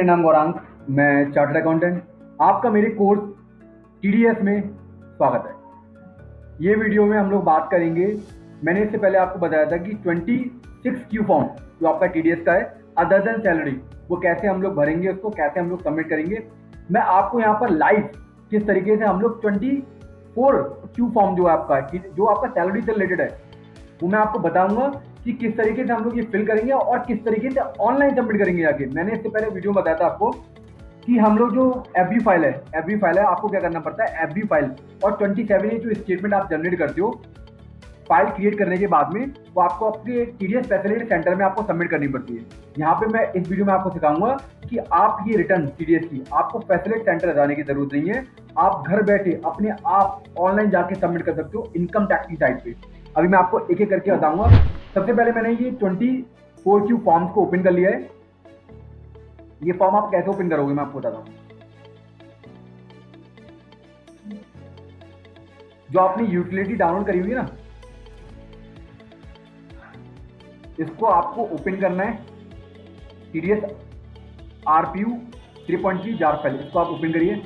मेरा नाम गौरांग, मैं चार्टर्ड अकाउंटेंट। आपका मेरे कोर्स टीडीएस में स्वागत है। ये वीडियो में हम लोग बात करेंगे, मैंने इससे पहले आपको बताया था कि 26Q फॉर्म जो आपका टीडीएस का है अदर देन सैलरी, वो कैसे हम लोग भरेंगे, उसको कैसे हम लोग सबमिट करेंगे। मैं आपको यहाँ पर लाइव किस तरीके से हम लोग 24Q फॉर्म जो आपका सैलरी से रिलेटेड है, वो मैं आपको बताऊंगा कि किस तरीके से हम लोग ये फिल करेंगे और किस तरीके से ऑनलाइन सबमिट करेंगे आगे। मैंने इससे पहले वीडियो में बताया था आपको कि हम लोग जो एफबी फाइल है आपको क्या करना पड़ता है, एफबी फाइल और 27 जो स्टेटमेंट आप जनरेट करते हो फाइल क्रिएट करने के बाद में, वो आपको अपने टीडीएस फैसिलिटी सेंटर में आपको सबमिट करनी पड़ती है। यहाँ पे मैं इस वीडियो में आपको सिखाऊंगा कि आप ये रिटर्न टीडीएस की आपको फैसिलिटी सेंटर जाने की जरूरत नहीं है, आप घर बैठे अपने आप ऑनलाइन जाके सबमिट कर सकते हो इनकम टैक्स की साइट पे। अभी मैं आपको एक एक करके बताऊंगा। सबसे पहले मैंने ये 24Q फॉर्म्स को ओपन कर लिया है। ये फॉर्म आप कैसे ओपन करोगे मैं आपको बताता हूँ। जो आपने यूटिलिटी डाउनलोड करी हुई है ना, इसको आपको ओपन करना है। टीडीएस RPU 3.3 जार फाइल, इसको आप ओपन करिए।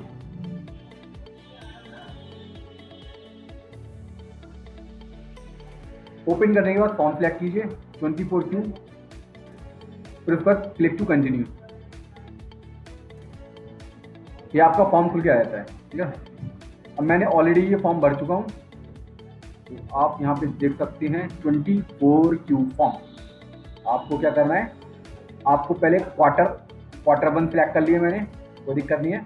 ओपन करने के बाद फॉर्म सिलेक्ट कीजिए 24Q, फिर उसके बाद क्लिक टू कंटिन्यू। ये आपका फॉर्म खुल के आ जाता है, ठीक है। अब मैंने ऑलरेडी ये फॉर्म भर चुका हूँ, तो आप यहाँ पे देख सकते हैं 24Q फॉर्म। आपको क्या करना है, आपको पहले क्वार्टर 1 सिलेक्ट कर लिए मैंने, कोई दिक्कत नहीं है।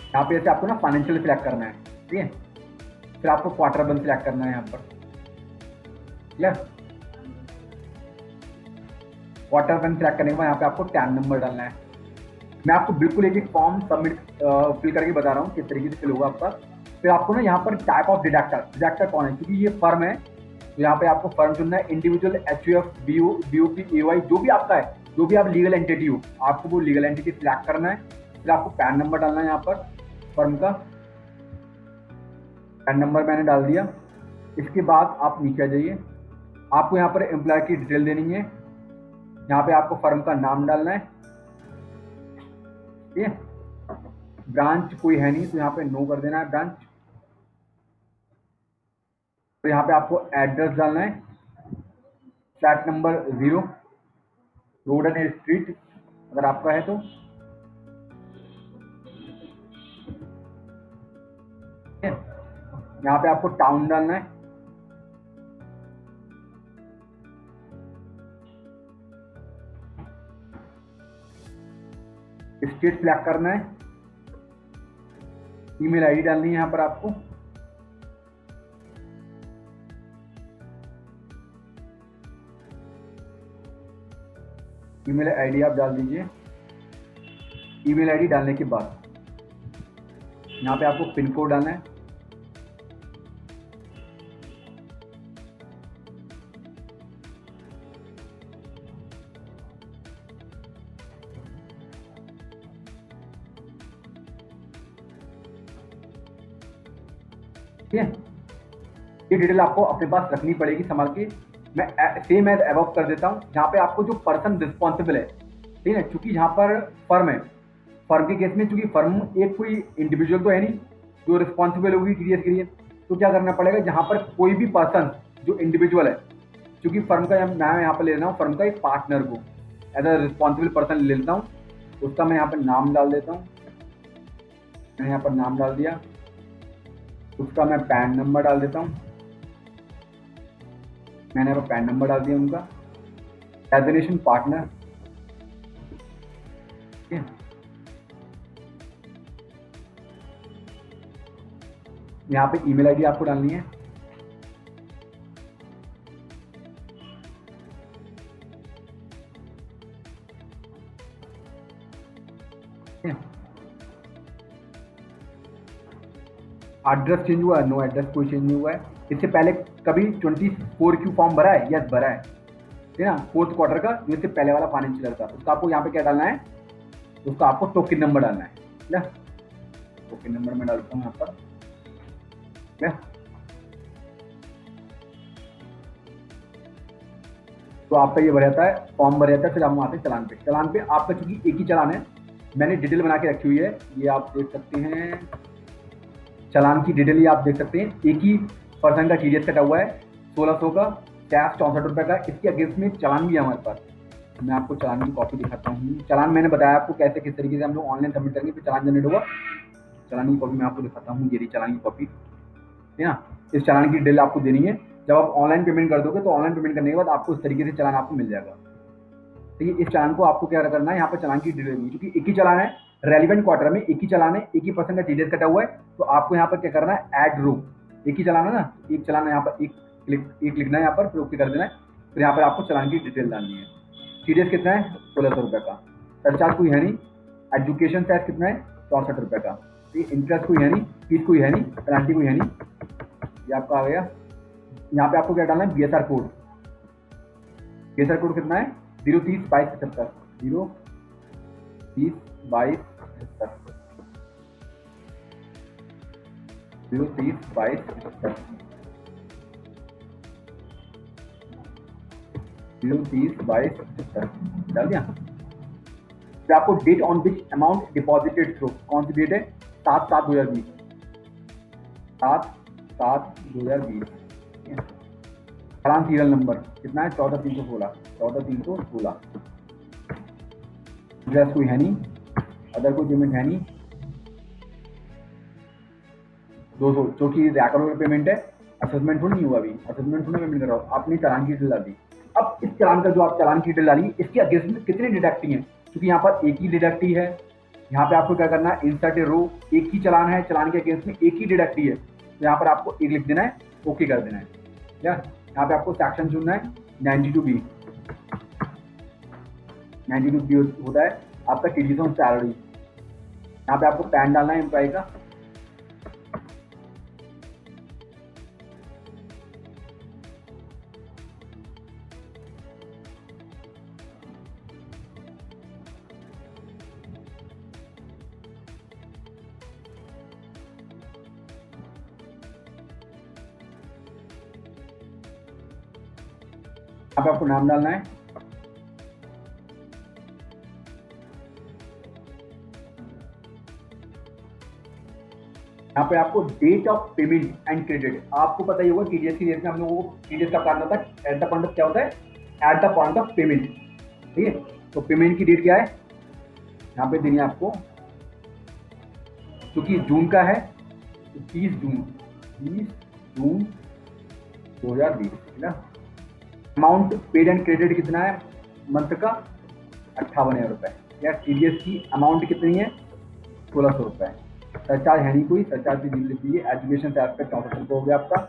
यहाँ पे जैसे आपको ना फाइनेंशियल सिलेक्ट करना है, ठीक है। फिर आपको क्वार्टर 1 सिलेक्ट करना है यहाँ पर, क्लियर। क्वार्टर 1 सिलेक्ट करने के बाद यहाँ पे आपको टैन नंबर डालना है। मैं आपको बिल्कुल एक फॉर्म सबमिट फिल करके बता रहा हूँ किस तरीके से फिल होगा आपका। फिर आपको ना यहाँ पर टाइप ऑफ डिडक्टर कौन है, क्योंकि ये फर्म है तो यहाँ पे आपको फर्म चुनना है। इंडिविजुअल, HUF, BOP, AY जो भी आपका है, जो भी आप लीगल एंटिटी हो, आपको वो लीगल एंटिटी सिलेक्ट करना है। फिर आपको पैन नंबर डालना है यहाँ पर, फर्म का पैन नंबर मैंने डाल दिया। इसके बाद आप नीचे आ जाइए, आपको यहाँ पर एम्प्लॉय की डिटेल देनी है। यहाँ पे आपको फर्म का नाम डालना है, ठीक है। ब्रांच कोई है नहीं तो यहाँ पे नो कर देना है ब्रांच। तो यहाँ पे आपको एड्रेस डालना है, flat number 0, road and street अगर आपका है तो। यहाँ पे आपको टाउन डालना है, स्टेट सिलेक्ट करना है, ईमेल आईडी डालनी है यहाँ पर आपको। ईमेल आईडी आप डाल दीजिए। ईमेल आईडी डालने के बाद यहाँ पे आपको पिन कोड डालना है। ठीक है, ये डिटेल आपको अपने पास रखनी पड़ेगी संभाल के। मैं सेम एज एबव कर देता हूँ। यहाँ पे आपको जो पर्सन रिस्पॉन्सिबल है, ठीक है, चूंकि यहाँ पर फर्म है, फर्म के केस में चूंकि फर्म एक कोई इंडिविजुअल तो है नहीं जो रिस्पॉन्सिबल होगी टीडीएस के लिए, तो क्या करना पड़ेगा, यहाँ पर कोई भी पर्सन जो इंडिविजुअल है, चूंकि फर्म का मैं यहाँ पर ले लेना हूँ फर्म का एक पार्टनर को एज अ रिस्पॉन्सिबल पर्सन ले लेता हूँ। उसका मैं यहाँ पर नाम डाल देता हूँ। मैंने यहाँ पर नाम डाल दिया, उसका मैं पैन नंबर डाल देता हूँ। मैंने यहाँ पर पैन नंबर डाल दिया उनका। डेजिग्नेशन पार्टनर, ठीक है। यहाँ पे ईमेल आईडी आपको डालनी है। एड्रेस चेंज हुआ है, नो एड्रेस कोई चेंज नहीं हुआ है। इससे पहले कभी 24Q फॉर्म भरा है, यस भरा है, ठीक है ना। 4th क्वार्टर का इससे पहले वाला फाइनेंशियल का, उसका आपको यहाँ पे क्या डालना है, उसका आपको टोकन नंबर डालना है, ठीक है। टोकन नंबर मैं डालता हूँ यहाँ पर, ठीक है। तो आपका ये भर जाता है, फॉर्म भर जाता है, फिर हम आते हैं चलान पे। चलान पे आपका चूंकि एक ही चलान है, मैंने डिटेल बना के रखी हुई है, ये आप देख सकते हैं। चलान की डिटेल ये आप देख सकते हैं। एक ही पर्सन का TDS कटा हुआ है 1600 का, कैश 64 रुपये का। इसके अगेंस्ट में चलान भी है हमारे पास। मैं आपको चलान की कॉपी दिखाता हूँ। चलान मैंने बताया आपको कैसे किस तरीके से हम लोग ऑनलाइन सबमिट करेंगे, फिर चलान जनरेट होगा। चलान की कॉपी मैं आपको दिखाता हूँ, ये रही चलान की कॉपी, है ना। इस चलान की डिटेल आपको देनी है। जब आप ऑनलाइन पेमेंट कर दोगे तो ऑनलाइन पेमेंट करने के बाद आपको इस तरीके से चलान आपको मिल जाएगा। तो ये इस चलान को आपको क्या करना है, यहाँ पर चलान की डिटेल देनी, क्योंकि एक ही चलान है, रेलिवेंट क्वार्टर में एक ही चलान है, एक ही पर्सन का TDS कटा हुआ है। तो आपको यहाँ पर क्या करना है, ऐड रो, एक ही चलान है ना, एक चलान है, यहाँ पर एक लिखना है, यहाँ पर फिर ओके कर देना है। फिर यहाँ पर आपको चलान की डिटेल डालनी है। TDS कितना है, 1600 रुपये का। सरचार्ज कोई है नहीं। एजुकेशन टैक्स कितना है, 64 रुपये का। इंटरेस्ट कोई है नहीं, फीस कोई है नहीं, पेनल्टी कोई है नहीं। ये आपका आ गया। यहाँ पे आपको क्या डालना है, BSR कोड। BSR कोड कितना है, 0302275, 0302275, 0302275, 0302275 डाल दिया। फिर आपको date on which amount deposited through, कौन सी डेट है, 7/7/2020, 7/7/2020। चलान सीरियल नंबर कितना है, 14316, 14316। इंटरेस्ट कोई है नहीं, अदर कोई पेमेंट है नहीं। 200 जो कि रैकरों का पेमेंट है, असेसमेंट थोड़ी नहीं हुआ अभी, असेसमेंट थोड़ा पेमेंट कर रहा हूँ। आपने चलान की डिटेल डाली। अब इस चलान का जो आप चलान की डिटेल डाली, इसके अगेंस्ट में कितने डिडक्टी हैं, क्योंकि यहाँ पर एक ही डिडक्टी है। यहाँ पे आपको क्या करना है, इंसर्ट ए रो, एक ही चलान है, चलान के अगेंस्ट में एक ही डिडक्टी है, तो यहाँ पर आपको एक लिख देना है, ओके कर देना है। क्या यहाँ पे आपको सेक्शन चुनना है 92B। 92B होता है आपका TDS ऑन सैलरी। यहाँ पे आपको पैन डालना है एम्प्लॉय का। यहाँ पे आपको नाम डालना है। यहाँ पे आपको date of payment and credit, आपको पता ही होगा TDS की डेट में हम लोगों को TDS का प्लान होता है एट द पॉइंट ऑफ, क्या होता है, at the point of payment. ठीक है, तो पेमेंट की डेट क्या है, यहाँ पे देनी है आपको, क्योंकि जून का है तो 30 जून 2020, ठीक है। अमाउंट पेड एंड क्रेडिट कितना है मंथ का, 58,000 रुपये। या TDS की अमाउंट कितनी है, 1600 रुपये। सरचार्ज है नहीं कोई, सरचार्ज की बिल लिख दीजिए। एजुकेशन टैक्स पे 64 रुपये हो गया आपका,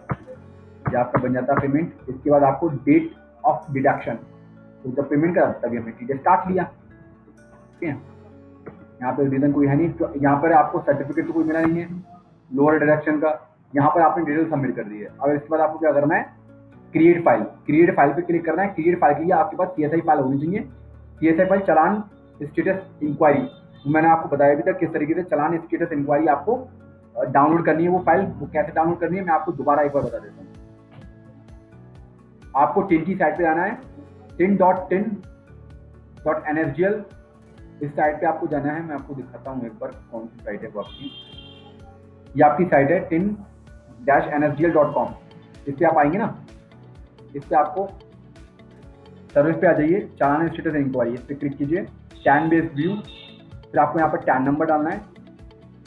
ये आपका बन जाता है पेमेंट। इसके बाद आपको डेट ऑफ डिडक्शन, तो जब पेमेंट करा तभी हमने TDS काट लिया। ठीक है, यहाँ पर रीजन कोई है नहीं, तो यहाँ पर आपको सर्टिफिकेट तो कोई मिला नहीं है लोअर डिडक्शन का। यहाँ पर आपने डिटेल सबमिट कर दी है। अब इसके बाद आपको क्या करना है, क्रिएट फाइल, क्रिएट फाइल पे क्लिक करना है। क्रिएट फाइल के लिए आपके पास CSI फाइल होनी चाहिए। CSI फाइल चलान स्टेटस इंक्वायरी, मैंने आपको बताया अभी तक किस तरीके से चलान स्टेटस इंक्वायरी आपको डाउनलोड करनी है। वो फाइल वो कैसे डाउनलोड करनी है मैं आपको दोबारा एक बार बता देता हूँ। आपको टिन की साइट पे जाना है, tin.tin.nsgl, इस साइट पे आपको जाना है। मैं आपको दिखाता हूँ एक बार कौन सी साइट है वो आपकी। ये आपकी साइट है tin-nsgl.com। इस पर आप आएंगे ना, इस पर आपको सर्विस पे आ जाइए, चलान स्टेटस इंक्वायरी, इस पर क्लिक कीजिए, टैन बेस्ड व्यू। फिर आपको यहाँ पर टैन नंबर डालना है।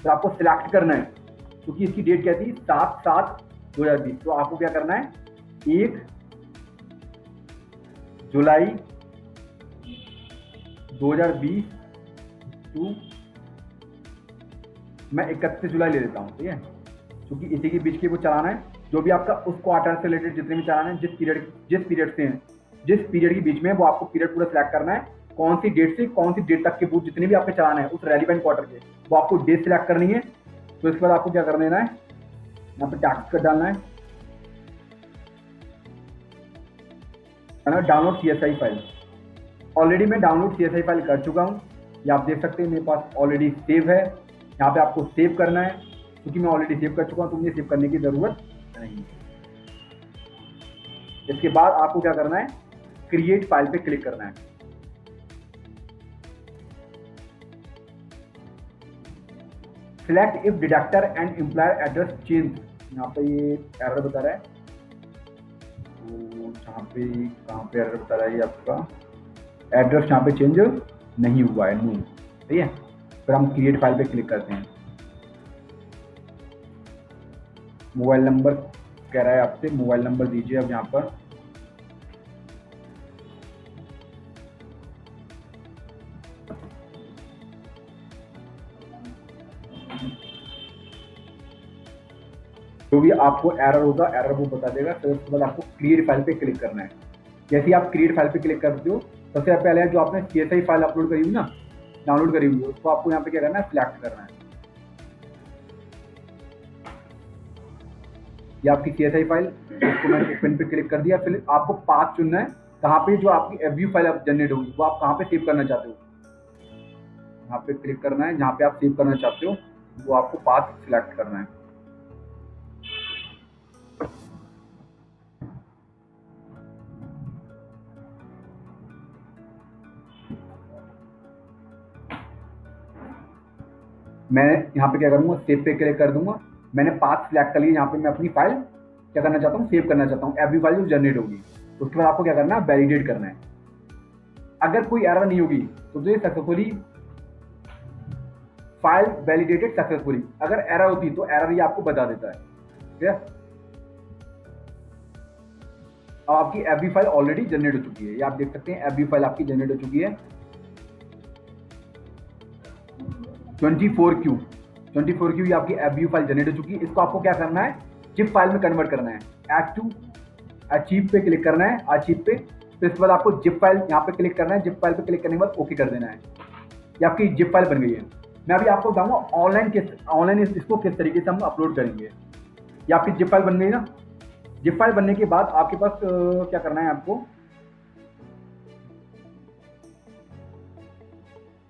फिर आपको सिलेक्ट करना है, क्योंकि इसकी डेट क्या थी, 7/7/2020। तो आपको क्या करना है, 1 जुलाई 2020 टू मैं 31 जुलाई ले लेता हूँ। ठीक है, क्योंकि इसी के बीच के वो चलाना है, जो भी आपका उस क्वार्टर से रिलेटेड जितने भी चलाना है, जिस पीरियड से हैं, जिस पीरियड के बीच में, वो आपको पीरियड पूरा सिलेक्ट करना है। कौन सी डेट से कौन सी डेट तक के पूरे जितने भी आपके चलाना है उस रेलिवेंट क्वार्टर के, वो आपको डेट सिलेक्ट करनी है। तो इसके बाद आपको क्या कर देना है, यहाँ पे टैक्स कर डालना है, डाउनलोड CSI फाइल। ऑलरेडी मैं डाउनलोड CSI फाइल कर चुका हूँ, ये आप देख सकते हैं मेरे पास ऑलरेडी सेव है। यहाँ पे आपको सेव करना है, क्योंकि मैं ऑलरेडी सेव कर चुका हूँ तो मुझे सेव करने की ज़रूरत नहीं है। इसके बाद आपको क्या करना है, क्रिएट फाइल पे क्लिक करना है। Select if deductor and employer address change, यहाँ पे ये एरर बता रहा है, तो कहाँ पे एरर बता रहा है, ये आपका एड्रेस यहाँ पे चेंज नहीं हुआ है, नो, ठीक है। फिर हम क्रिएट फाइल पे क्लिक करते हैं। मोबाइल नंबर कह रहा है आपसे, मोबाइल नंबर दीजिए अब यहाँ पर। जो भी आपको एरर होगा, एरर वो बता देगा। फिर उसके बाद आपको क्रिएट फाइल पे क्लिक करना है। जैसे ही आप क्रिएट फाइल पे क्लिक करते हो, सबसे पहले जो आपने CSI फाइल अपलोड करी हुई ना, डाउनलोड करी हुई, उसको आपको यहाँ पे क्या करना है, सिलेक्ट करना है। ये आपकी CSI फाइल, उसको मैंने ओपन पे क्लिक कर दिया। फिर आपको पाथ चुनना है, कहाँ पे जो आपकी FView फाइल जनरेट होगी वो आप कहाँ पे सेव करना चाहते हो, यहाँ पे क्लिक करना है। जहाँ पे आप सेव करना चाहते हो वो आपको पाथ सिलेक्ट करना है। मैं यहाँ पे क्या करूँगा, सेव पे क्लिक कर दूंगा। मैंने पाथ सिलेक्ट कर लिया। यहाँ पे मैं अपनी फाइल क्या करना चाहता हूँ, सेव करना चाहता हूँ, FView फाइल जो जनरेट होगी। उसके बाद आपको क्या करना है, वैलिडेट करना है। अगर कोई एरर नहीं होगी तो ये सक्सेसफुली फाइल वैलिडेटेड सक्सेसफुली। अगर एरर होती तो एरर ये आपको बता देता है, ठीक है। अब आपकी FView फाइल ऑलरेडी जनरेट हो चुकी है, ये आप देख सकते हैं FView फाइल आपकी जनरेट हो चुकी है। 24Q ये आपकी FView फाइल जनरेट हो चुकी है। इसको आपको क्या करना है, जिप फाइल में कन्वर्ट करना है। ऐड टू अचीव पे क्लिक करना है, अचीव पे। तो इसके बाद आपको जिप फाइल यहाँ पे क्लिक करना है। जिप फाइल पे क्लिक करने के बाद ओके कर देना है। ये आपकी जिप फाइल बन गई है। मैं अभी आपको बताऊंगा ऑनलाइन इसको किस तरीके से हम अपलोड करेंगे। ये आपकी जिप फाइल बन गई ना। जिप फाइल बनने के बाद आपके पास क्या करना है, आपको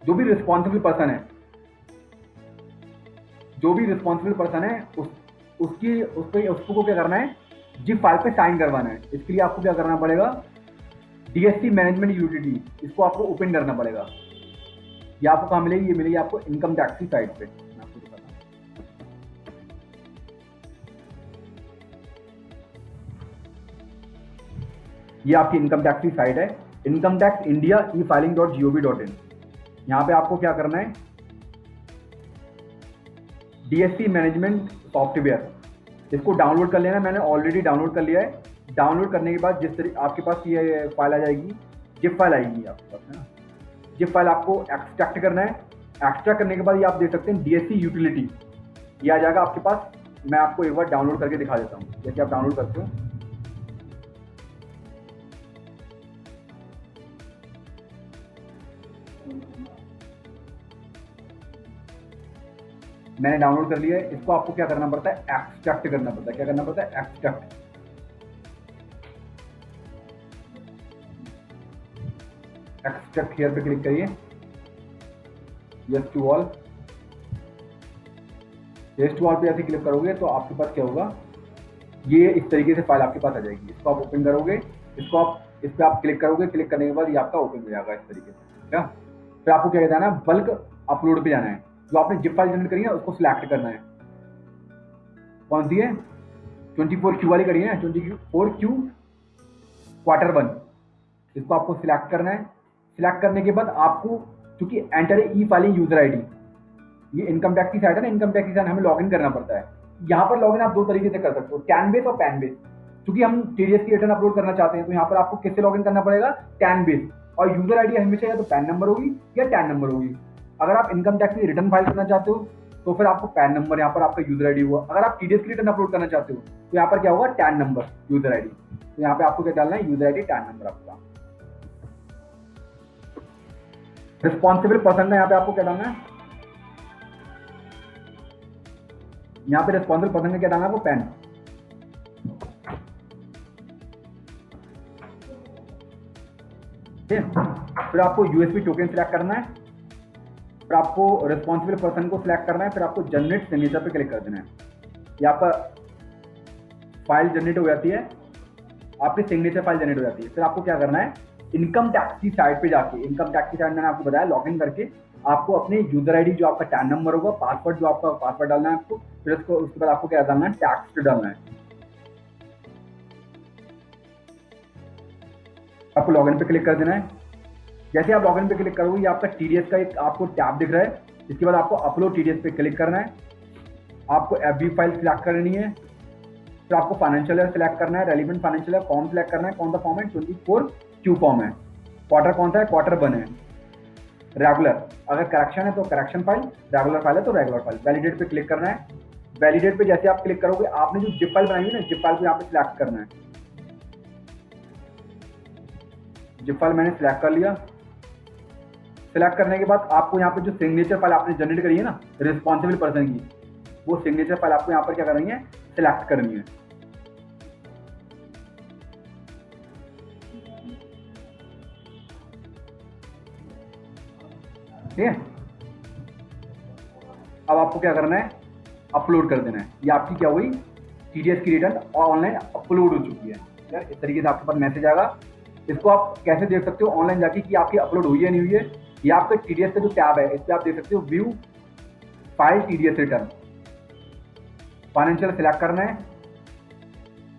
जो भी रिस्पॉन्सिबल पर्सन है उसको क्या करना है, जिप फाइल पे साइन करवाना है। इसके लिए आपको क्या करना पड़ेगा, DSC मैनेजमेंट यूटिलिटी, इसको आपको ओपन करना पड़ेगा। ये आपको कहाँ मिलेगी, ये मिलेगी आपको इनकम टैक्स की साइट पे। मैं आपको दिखाता हूँ। ये आपकी इनकम टैक्स की साइट है, इनकम टैक्स इंडिया e-filing.gov.in। यहाँ पे आपको क्या करना है, DSC मैनेजमेंट सॉफ्टवेयर, इसको डाउनलोड कर लेना। मैंने ऑलरेडी डाउनलोड कर लिया है। डाउनलोड करने के बाद जिस तरीके आपके पास ये फाइल आ जाएगी, जिप फाइल आएगी आपके पास, है ना। जिप फाइल आपको एक्सट्रैक्ट करना है। एक्सट्रैक्ट करने के बाद ये आप देख सकते हैं DSC यूटिलिटी, ये आ जाएगा आपके पास। मैं आपको एक बार डाउनलोड करके दिखा देता हूँ। जैसे आप डाउनलोड करते हो, मैंने डाउनलोड कर लिया है। इसको आपको क्या करना पड़ता है, एक्सट्रैक्ट करना पड़ता है। क्या करना पड़ता है, एक्सट्रैक्ट। एक्सट्रैक्ट हियर पे क्लिक करिए, yes to all. Yes to all पे ऐसे क्लिक करोगे तो आपके पास क्या होगा, ये इस तरीके से फाइल आपके पास आ जाएगी। इसको आप ओपन करोगे, इसको आप इस पर आप क्लिक करोगे। क्लिक करने के बाद ये आपका ओपन हो जाएगा इस तरीके से, क्या। फिर आपको क्या कहना है, बल्क अपलोड पे जाना है। जो आपने जिप फाइल जनरेट करी है उसको सिलेक्ट करना है। कौन सी है, 24Q वाली करी है, 24Q Q1। इसको आपको सिलेक्ट करना है। सिलेक्ट करने के बाद आपको, चूंकि एंटर e-filing यूजर आईडी, ये इनकम टैक्स की साइट है ना, इनकम टैक्स की साइट हमें लॉगिन करना पड़ता है। यहाँ पर लॉगिन आप दो तरीके से कर सकते हो, कैन बेस और पैन बेस। चूंकि हम TDS की रिटर्न अपलोड करना चाहते हैं तो यहाँ पर आपको किससे लॉगिन करना पड़ेगा, कैन बेस। और यूजर आईडी हमेशा या तो पैन नंबर होगी या टैन नंबर होगी। अगर आप इनकम टैक्स की रिटर्न फाइल करना चाहते हो तो फिर आपको पैन नंबर, यहाँ पर आपका यूजर आईडी हुआ। अगर आप TDS की रिटर्न अपलोड करना चाहते हो तो यहाँ पर क्या होगा, टैन नंबर, यूजर आईडी। तो यहाँ पे आपको क्या डालना है, यूजर आईडी, टैन नंबर आपका। रिस्पॉन्सिबल पर्सन का यहाँ पे आपको क्या डालना है, यहाँ पे रिस्पॉन्सिबल पर्सन का क्या डालना है, वो पैन। फिर आपको USB टोकन सिलेक्ट करना है। फिर आपको रिस्पॉन्सिबल पर्सन को सिलेक्ट करना है। फिर आपको जनरेट सिग्नेचर पे क्लिक कर देना है। यहाँ पर फाइल जनरेट हो जाती है, आपकी सिग्नेचर फाइल जनरेट हो जाती है। फिर आपको क्या करना है, इनकम टैक्स की साइट पे जाके, इनकम टैक्स की साइट मैंने आपको बताया, लॉगिन करके आपको अपने यूजर आईडी जो आपका टैन नंबर होगा, पासवर्ड जो आपका पासवर्ड डालना है आपको, फिर उसके बाद आपको क्या डालना है, टैक्स डालना है। आपको लॉगिन पे क्लिक कर देना है। जैसे आप लॉगिन पे क्लिक करोगे, ये आपका टीडीएस का एक आपको टैब दिख रहा है। इसके बाद आपको अपलोड टीडीएस पे क्लिक करना है। आपको एफबी फाइल सिलेक्ट करनी है, फिर आपको फाइनेंशियल ईयर सिलेक्ट करना है, relevant financial year, form select करना है, कौन सा फॉर्म है, 24Q फॉर्म है, क्वार्टर कौन सा है, क्वार्टर 1 है, रेगुलर, अगर करेक्शन है तो करेक्शन फाइल, रेगुलर फाइल है तो रेगुलर फाइल। वैलिडेट पे क्लिक करना है। वैलिडेट पे जैसे आप क्लिक करोगे, आपने जो जिप फाइल बनाई है ना, जिप फाइल को यहाँ पे सिलेक्ट करना है। जिप फाइल मैंने सिलेक्ट कर लिया। सिलेक्ट करने के बाद आपको यहाँ पे जो सिग्नेचर फाइल आपने जनरेट करी है ना रिस्पॉन्सिबल पर्सन की, वो सिग्नेचर फाइल आपको यहाँ पर क्या करनी है, सिलेक्ट करनी है। ठीक है, अब आपको क्या करना है, अपलोड कर देना है। ये आपकी क्या हुई, टीडीएस की रिटर्न ऑनलाइन अपलोड हो चुकी है। यार इस तरीके से आपके पास मैसेज आएगा। इसको आप कैसे देख सकते हो ऑनलाइन जाके कि आपकी अपलोड हुई है नहीं हुई है। ये आपका टीडीएस का जो टैब है, इस पर आप देख सकते हो view file TDS return. Financial select करना है,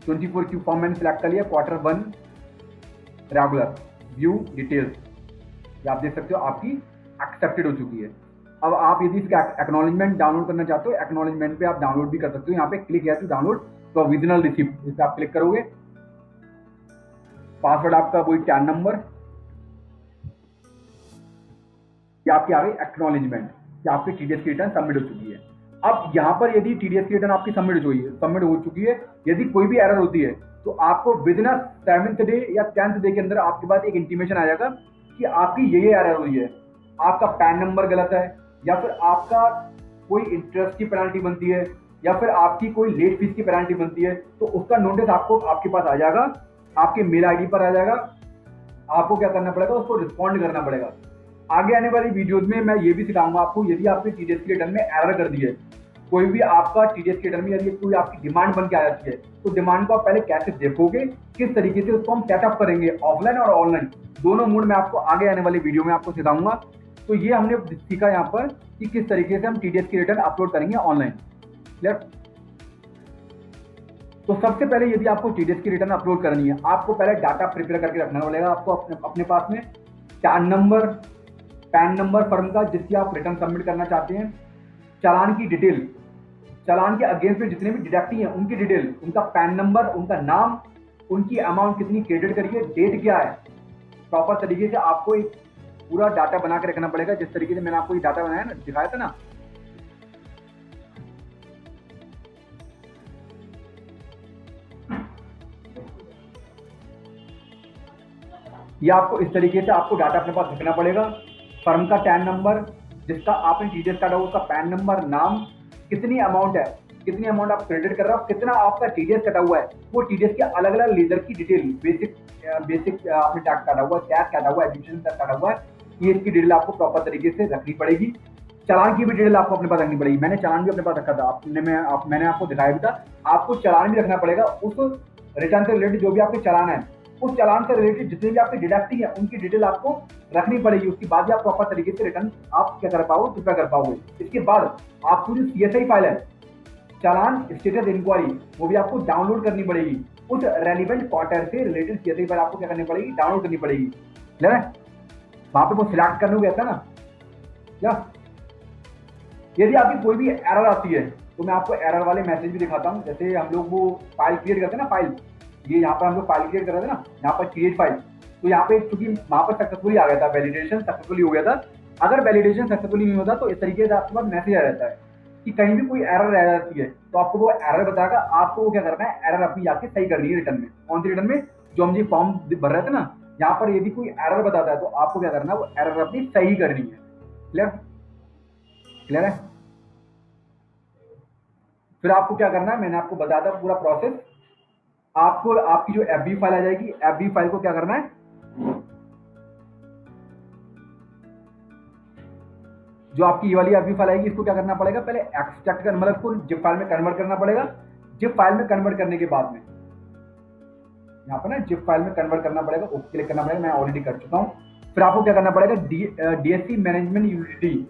24Q फॉर्म मैंने सिलेक्ट कर लिया, क्वार्टर 1 रेगुलर, व्यू डिटेल्स, ये आप देख सकते हो आपकी एक्सेप्टेड हो चुकी है। अब आप यदि इसका एक्नॉलेजमेंट डाउनलोड करना चाहते हो, एक्नॉलेजमेंट पे आप डाउनलोड भी कर सकते हो। यहाँ पे क्लिक है टू डाउनलोड प्रोविजनल रिसिप्ट, इस पर आप क्लिक करोगे। पासवर्ड आपका वही टैन नंबर, ये आपकी आ गई एक्नॉलेजमेंट कि आपकी टीडीएस की रिटर्न सबमिट हो चुकी है। अब यहाँ पर यदि टीडीएस की रिटर्न आपकी सबमिट हो चुकी है, यदि कोई भी एरर होती है तो आपको विद इन 7th डे या 10th डे के अंदर आपके पास एक इंटीमेशन आ जाएगा कि आपकी ये एरर हुई है, आपका पैन नंबर गलत है, या फिर आपका कोई इंटरेस्ट की पेनल्टी बनती है, या फिर आपकी कोई लेट फीस की पेनल्टी बनती है, तो उसका नोटिस आपको आपके पास आ जाएगा, आपके मेल आईडी पर आ जाएगा। आपको क्या करना पड़ेगा, उसको रिस्पॉन्ड करना पड़ेगा। आगे आने वाली वीडियोज में मैं ये भी सिखाऊंगा आपको, यदि आपने टीडीएस की रिटर्न में एरर कर दी है, कोई भी आपका टीडीएस की रिटर्न में यदि कोई आपकी डिमांड बन के आ जाती है, तो डिमांड को आप पहले कैसे देखोगे, किस तरीके से उसको हम सेटअप करेंगे, ऑफलाइन और ऑनलाइन दोनों मोड में आपको आगे आने वाली वीडियो में आपको सिखाऊंगा। तो ये हमने सीखा यहाँ पर कि किस तरीके से हम टीडीएस की रिटर्न अपलोड करेंगे ऑनलाइन। क्लियर? तो सबसे पहले यदि आपको टीडीएस की रिटर्न अपलोड करनी है, आपको पहले डाटा प्रिपेयर करके रखना पड़ेगा आपको अपने पास में। Tan number, pan number firm का जिसकी आप रिटर्न सबमिट करना चाहते हैं, चालान की डिटेल, चालान के अगेंस्ट में जितने भी डिडक्टी हैं उनकी डिटेल, उनका पैन नंबर, उनका नाम, उनकी अमाउंट कितनी क्रेडिट करी है, डेट क्या है, प्रॉपर तरीके से आपको एक पूरा डाटा बना के रखना पड़ेगा। जिस तरीके से मैंने आपको ये डाटा बनाया ना, दिखाया था ना, ये आपको इस तरीके से आपको डाटा अपने पास रखना पड़ेगा। फर्म का टैन नंबर, जिसका आपने टीडीएस काटा उसका पैन नंबर, नाम, कितनी अमाउंट है, कितनी अमाउंट आप क्रेडिट कर रहे हो, कितना आपका टीडीएस कटा हुआ है, वो टीडीएस के अलग अलग लेजर की डिटेल, बेसिक आपने टैक्स काटा हुआ है, टैक्स काटा हुआ है, एजुकेशन टैक्स काटा हुआ है, ये इसकी डिटेल आपको प्रॉपर तरीके से रखनी पड़ेगी। चालान की भी डिटेल आपको अपने पास रखनी पड़ेगी। मैंने चालान भी अपने पास रखा था, मैंने आपको दिखाया भी था। आपको चालान भी रखना पड़ेगा, उस रिटर्न से रिलेटेड जो भी आपके चालान है, उस चालान से रिलेटेड जितने भी आपके डिडक्टी है उनकी डिटेल आपको रखनी पड़ेगी। उसके बाद ही आप प्रॉपर तरीके से रिटर्न आप क्या कर पाओगे, प्रिपेयर कर पाओगे। इसके बाद आपको जो सीएसआई फाइल है, चालान स्टेटस इंक्वायरी, वो भी आपको डाउनलोड करनी पड़ेगी। उस रेलिवेंट क्वार्टर से रिलेटेड सीएसआई फाइल आपको क्या करनी पड़ेगी, डाउनलोड करनी पड़ेगी। क्लियर है? वहां पे वो सिलेक्ट करने को कहता है ना। क्या यदि आपकी कोई भी एरर आती है तो मैं आपको एरर वाले मैसेज भी दिखाता हूँ। जैसे हम लोग वो फाइल क्रिएट करते हैं ना, फाइल, ये यहाँ पर हम लोग फाइल क्रिएट कर रहे थे ना, यहाँ पर क्रिएट फाइल, तो यहाँ पे चूंकि वहां पर सक्सेसफुली आ गया था, वैलिडेशन सक्सेसफुली हो गया था। अगर वैलिडेशन सक्सेसफुली नहीं होता तो इस तरीके से आपके पास मैसेज आ जाता है कि कहीं भी कोई एरर रह जाती है, तो आपको वो एरर बताएगा। आपको वो क्या करना है, एरर अपनी जाके सही करनी है रिटर्न में। कौन सी रिटर्न में, जो हम ये फॉर्म भर रहे थे ना, यहाँ पर यदि कोई एरर बताता है तो आपको क्या करना है, वो एरर अपनी सही करनी है। क्लियर? क्लियर है? फिर आपको क्या करना है, मैंने आपको बताया था पूरा प्रोसेस। आपको आपकी जो एफबी फाइल आ जाएगी, एफबी फाइल को क्या करना है, जो आपकी ये वाली एफबी फाइल आएगी, इसको क्या करना पड़ेगा, पहले एक्सट्रैक्ट कर, मतलब इसको जिप फाइल में कन्वर्ट करना पड़ेगा। जिप फाइल में कन्वर्ट करने के बाद में यहाँ पर ना जिप फाइल में कन्वर्ट करना पड़ेगा, ओके क्लिक करना पड़ेगा, मैं ऑलरेडी कर चुका हूँ। फिर आपको क्या करना पड़ेगा, डीएससी मैनेजमेंट यूटिलिटी,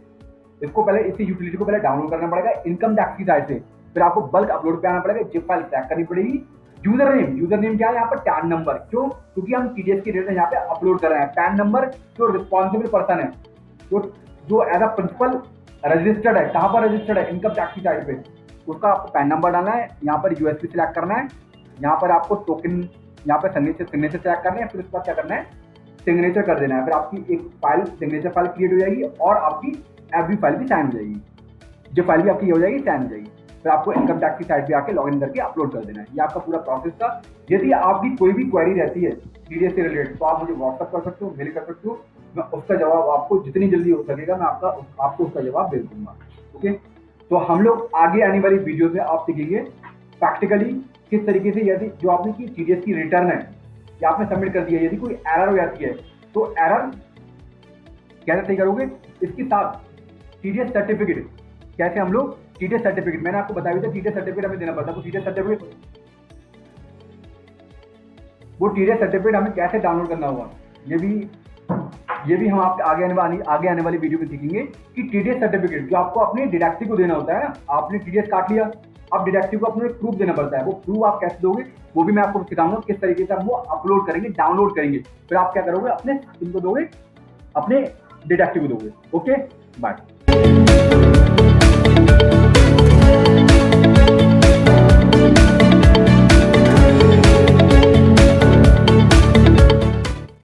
इसको पहले इसी यूटिलिटी को पहले डाउनलोड करना पड़ेगा इनकम टैक्स की साइड से। फिर आपको बल्क अपलोड पे आना पड़ेगा, जिप फाइल ट्रैक करनी पड़ेगी। यूजर नेम क्या है यहाँ पर, पैन नंबर, क्यों, क्योंकि हम टीडीएस की रिटर्न यहाँ पे अपलोड कर रहे हैं। पैन नंबर जो रिस्पॉन्सिबल पर्सन है, जो एज अ प्रिंसिपल रजिस्टर्ड है, कहाँ पर रजिस्टर्ड है, इनकम टैक्स की साइड पे, उसका आपको पैन नंबर डालना है। यहाँ पर यूएसपी सिलेक्ट करना है, यहाँ पर आपको टोकन, यहाँ पर सिग्नेचर सिलेक्ट करना है। फिर उसके बाद क्या करना है, सिग्नेचर कर देना है। फिर आपकी एक फाइल, सिग्नेचर फाइल क्रिएट हो जाएगी और आपकी एफबी फाइल भी साइन हो जाएगी, जो फाइल भी आपकी हो जाएगी, साइन हो जाएगी। फिर आपको इनकम टैक्स की साइट पे आके लॉगिन करके अपलोड कर देना है। ये आपका पूरा प्रोसेस था। यदि आपकी कोई भी क्वेरी रहती है टीडीएस से रिलेटेड तो आप मुझे व्हाट्सअप कर सकते हो, मेल कर सकते हो, मैं उसका जवाब आपको जितनी जल्दी हो सकेगा मैं आपको उसका जवाब दे दूंगा। ओके, तो हम लोग आगे आने वाली वीडियो में आप सीखेंगे प्रैक्टिकली किस तरीके से, यदि जो आपने की टीडीएस की रिटर्न है या आपने सबमिट कर दिया, यदि कोई एरर हो जाती है तो एरर कैसे सही करोगे। इसके साथ टीडीएस सर्टिफिकेट, कैसे हम लोग टीडीएस सर्टिफिकेट, मैंने आपको बताया था टीडीएस सर्टिफिकेट हमें देना पड़ता है। वो टीडीएस सर्टिफिकेट हमें कैसे डाउनलोड करना होगा, ये भी हम आपके आगे आने वाली वीडियो में सीखेंगे कि टीडीएस सर्टिफिकेट जो आपको अपने डिडक्टिव को देना होता है ना, आपने टीडीएस काट लिया, अब डिडक्टिव को अपने प्रूफ देना पड़ता है। वो प्रूफ आप कैसे दोगे वो भी मैं आपको सिखाऊंगा, किस तरीके से हम वो अपलोड करेंगे, डाउनलोड करेंगे। फिर आप क्या करोगे, अपने इनको दोगे, अपने डिडक्टिव को दोगे। Okay, bye.